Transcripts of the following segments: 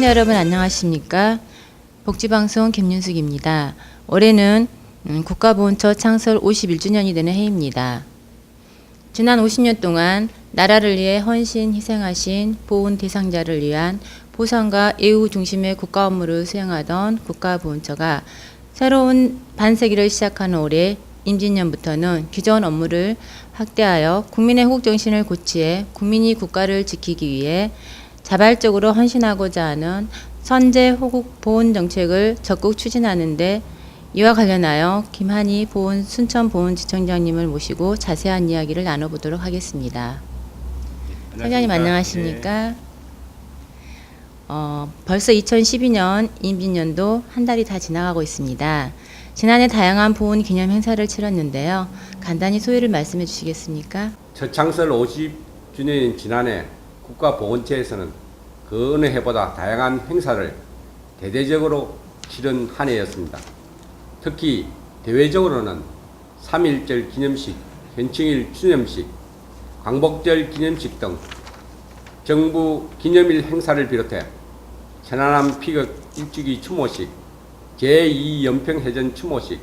시청자 여러분 안녕하십니까? 복지방송 김윤숙입니다. 올해는 국가보훈처 창설 51주년이 되는 해입니다. 지난 50년 동안 나라를 위해 헌신 희생하신 보훈 대상자를 위한 보상과 예우 중심의 국가 업무를 수행하던 국가보훈처가 새로운 반세기를 시작하는 올해 임진년부터는 기존 업무를 확대하여 국민의 호국정신을 고취해 국민이 국가를 지키기 위해 자발적으로 헌신하고자 하는 선제 호국 보훈 정책을 적극 추진하는 데 이와 관련하여 김한희 보훈 순천보훈지청장님을 모시고 자세한 이야기를 나눠보도록 하겠습니다. 청장님 안녕하십니까? 벌써 2012년 임진년도 한 달이 다 지나가고 있습니다. 지난해 다양한 보훈 기념 행사를 치렀는데요. 간단히 소회를 말씀해 주시겠습니까? 첫 창설 50주년인 지난해 국가보훈처에서는 그 어느 해보다 다양한 행사를 대대적으로 치른 한 해였습니다. 특히 대외적으로는 3.1절 기념식, 현충일 추념식, 광복절 기념식 등 정부 기념일 행사를 비롯해 천안함 피격 일주기 추모식, 제2연평해전 추모식,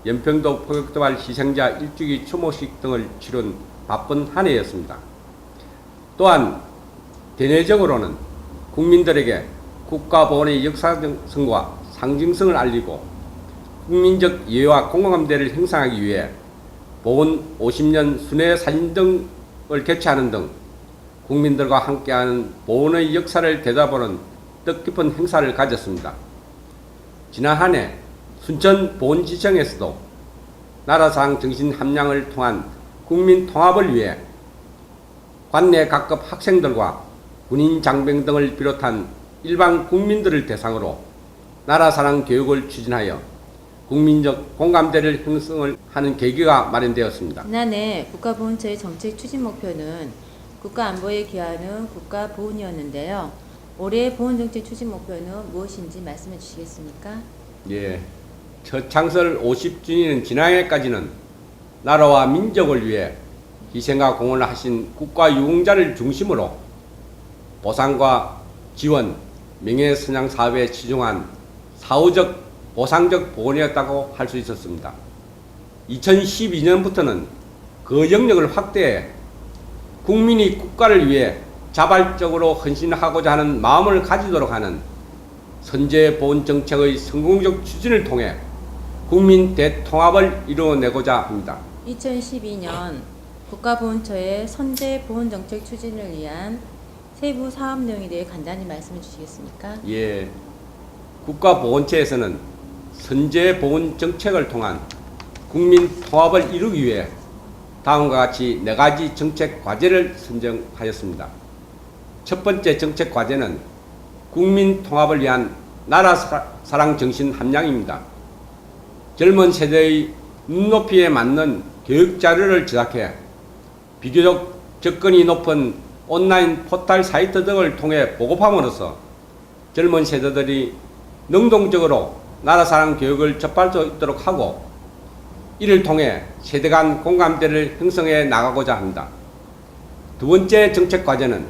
연평도 포격도발 희생자 일주기 추모식 등을 치른 바쁜 한 해였습니다. 또한 대내적으로는 국민들에게 국가보훈의 역사성과 상징성을 알리고 국민적 이해와 공감대를 형성하기 위해 보훈 50년 순회 사진 등을 개최하는 등 국민들과 함께하는 보훈의 역사를 되돌아보는 뜻깊은 행사를 가졌습니다. 지난 한 해 순천보훈지청에서도 나라사랑 정신 함양을 통한 국민 통합을 위해 관내 각급 학생들과 군인 장병 등을 비롯한 일반 국민들을 대상으로 나라사랑 교육을 추진하여 국민적 공감대를 형성을 하는 계기가 마련되었습니다. 지난해 국가보훈처의 정책 추진 목표는 국가안보에 기하는 국가보훈이었는데요. 올해 보훈정책 추진 목표는 무엇인지 말씀해 주시겠습니까? 예, 첫 창설 50주년인 지난해까지는 나라와 민족을 위해 희생과 공헌을 하신 국가유공자를 중심으로 보상과 지원, 명예선양 사업에 치중한 사후적, 보상적 보훈이었다고 할 수 있었습니다. 2012년부터는 그 영역을 확대해 국민이 국가를 위해 자발적으로 헌신하고자 하는 마음을 가지도록 하는 선제 보훈 정책의 성공적 추진을 통해 국민 대통합을 이루어내고자 합니다. 2012년 국가보훈처의 선제 보훈 정책 추진을 위한 세부 사업 내용에 대해 간단히 말씀해 주시겠습니까? 예, 국가보훈처에서는 선제 보훈 정책을 통한 국민 통합을 이루기 위해 다음과 같이 4가지 정책 과제를 선정하였습니다. 첫 번째 정책 과제는 국민 통합을 위한 나라 사랑 정신 함양입니다. 젊은 세대의 눈높이에 맞는 교육 자료를 제작해 비교적 접근이 높은 온라인 포털 사이트 등을 통해 보급함으로써 젊은 세대들이 능동적으로 나라사랑 교육을 접할 수 있도록 하고 이를 통해 세대 간 공감대를 형성해 나가고자 합니다. 두 번째 정책 과제는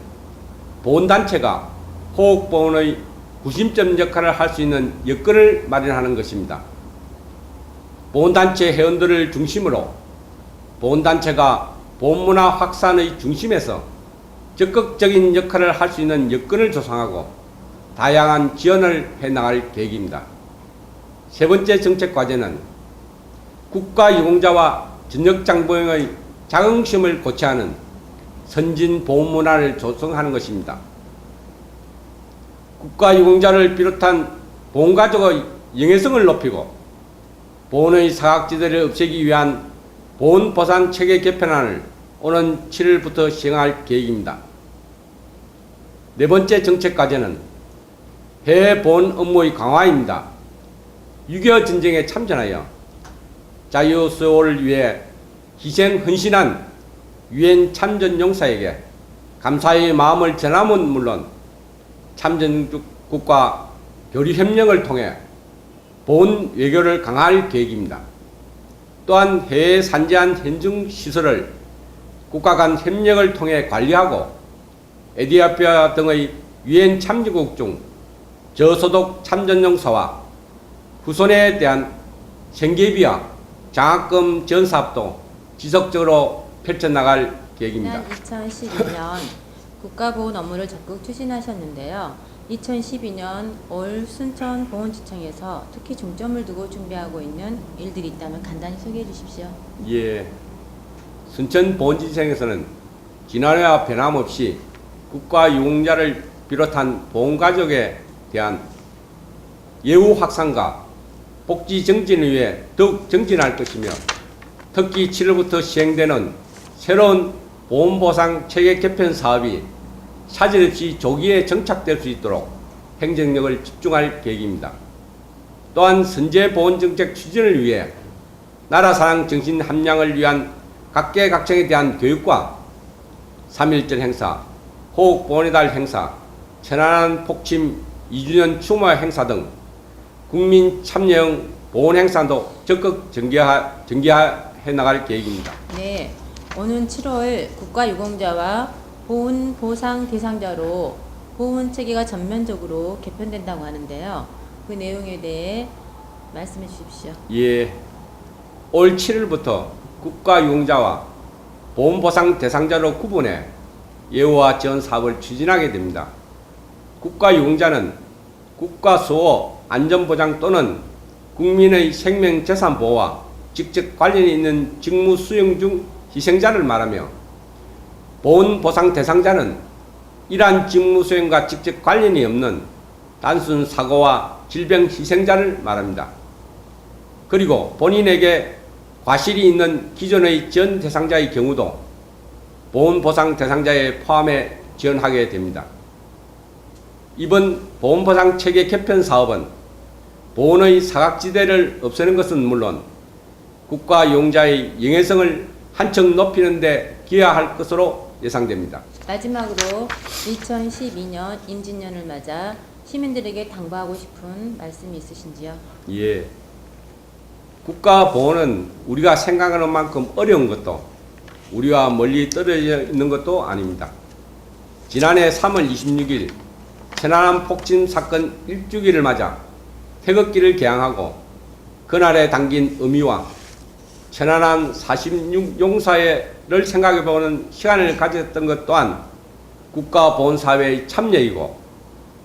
보훈단체가 호국보훈의 구심점 역할을 할 수 있는 여건을 마련하는 것입니다. 보훈단체 회원들을 중심으로 보훈단체가 보훈문화 확산의 중심에서 적극적인 역할을 할 수 있는 여건을 조성하고 다양한 지원을 해나갈 계획입니다. 세 번째 정책 과제는 국가유공자와 전역장병의 자긍심을 고취하는 선진 보훈문화를 조성하는 것입니다. 국가유공자를 비롯한 보훈가족의 영예성을 높이고 보훈의 사각지대를 없애기 위한 보훈보상 체계 개편안을 오는 7일부터 시행할 계획입니다. 네 번째 정책 과제는 해외 보훈 업무의 강화입니다. 6.25 전쟁에 참전하여 자유수호를 위해 희생 헌신한 유엔 참전용사에게 감사의 마음을 전함은 물론 참전국과 교류협력을 통해 보훈 외교를 강화할 계획입니다. 또한 해외에 산재한 현중시설을 국가 간 협력을 통해 관리하고 에티오피아 등의 유엔 참여국 중 저소득 참전용사와 후손에 대한 생계비와 장학금 지원 사업도 지속적으로 펼쳐나갈 계획입니다. 지난 2012년 국가보훈 업무를 적극 추진하셨는데요. 2012년 올 순천보훈지청에서 특히 중점을 두고 준비하고 있는 일들이 있다면 간단히 소개해 주십시오. 예, 순천보훈지청에서는 지난해와 변함없이 국가유공자를 비롯한 보훈가족에 대한 예우 확산과 복지 정진을 위해 더욱 정진할 것이며 특히 7월부터 시행되는 새로운 보훈보상 체계 개편 사업이 차질 없이 조기에 정착될 수 있도록 행정력을 집중할 계획입니다. 또한 선제보훈정책 추진을 위해 나라사랑 정신 함양을 위한 각계각층에 대한 교육과 3.1절 행사, 호국보훈의 달 행사, 천안함 폭침 2주년 추모 행사 등 국민 참여형 보훈 행사도 적극 전개해 나갈 계획입니다. 네, 오는 7월 국가유공자와 보훈 보상 대상자로 보훈 체계가 전면적으로 개편된다고 하는데요. 그 내용에 대해 말씀해 주십시오. 예, 올 7일부터 국가유공자와 보훈보상 대상자로 구분해 예우와 지원 사업을 추진하게 됩니다. 국가유공자는 국가수호 안전보장 또는 국민의 생명재산 보호와 직접 관련이 있는 직무 수행 중 희생자를 말하며 보훈보상 대상자는 이러한 직무 수행과 직접 관련이 없는 단순 사고와 질병 희생자를 말합니다. 그리고 본인에게 과실이 있는 기존의 지원 대상자의 경우도 보훈보상 대상자에 포함해 지원하게 됩니다. 이번 보훈보상 체계 개편 사업은 보훈의 사각지대를 없애는 것은 물론 국가유공자의 영예성을 한층 높이는 데 기여할 것으로 예상됩니다. 마지막으로 2012년 임진년을 맞아 시민들에게 당부하고 싶은 말씀이 있으신지요? 예. 국가보훈은 우리가 생각하는 만큼 어려운 것도 우리와 멀리 떨어져 있는 것도 아닙니다. 지난해 3월 26일 천안함 폭침 사건 1주기를 맞아 태극기를 개항하고 그날에 담긴 의미와 천안함 46용사를 생각해보는 시간을 가졌던 것 또한 국가보훈사회의 참여이고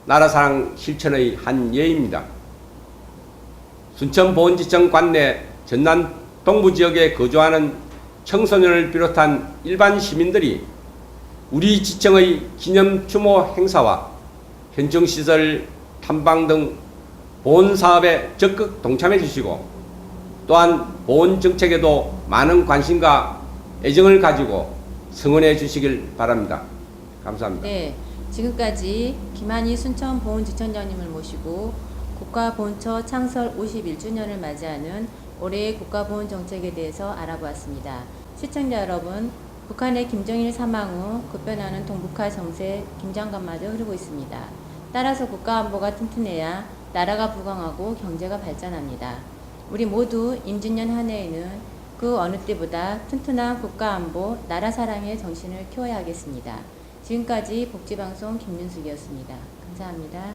나라사랑 실천의 한 예입니다. 순천보훈지청 관내 전남 동부지역에 거주하는 청소년을 비롯한 일반 시민들이 우리 지청의 기념 추모 행사와 현충시설 탐방 등 보훈사업에 적극 동참해 주시고 또한 보훈정책에도 많은 관심과 애정을 가지고 성원해 주시길 바랍니다. 감사합니다. 네, 지금까지 김한희 순천보훈지청장님을 모시고 국가보훈처 창설 51주년을 맞이하는 올해의 국가보훈 정책에 대해서 알아보았습니다. 시청자 여러분, 북한의 김정일 사망 후 급변하는 동북아 정세 긴장감마저 흐르고 있습니다. 따라서 국가안보가 튼튼해야 나라가 부강하고 경제가 발전합니다. 우리 모두 임진년 한 해에는 그 어느 때보다 튼튼한 국가안보, 나라사랑의 정신을 키워야 하겠습니다. 지금까지 복지방송 김윤숙이었습니다. 감사합니다.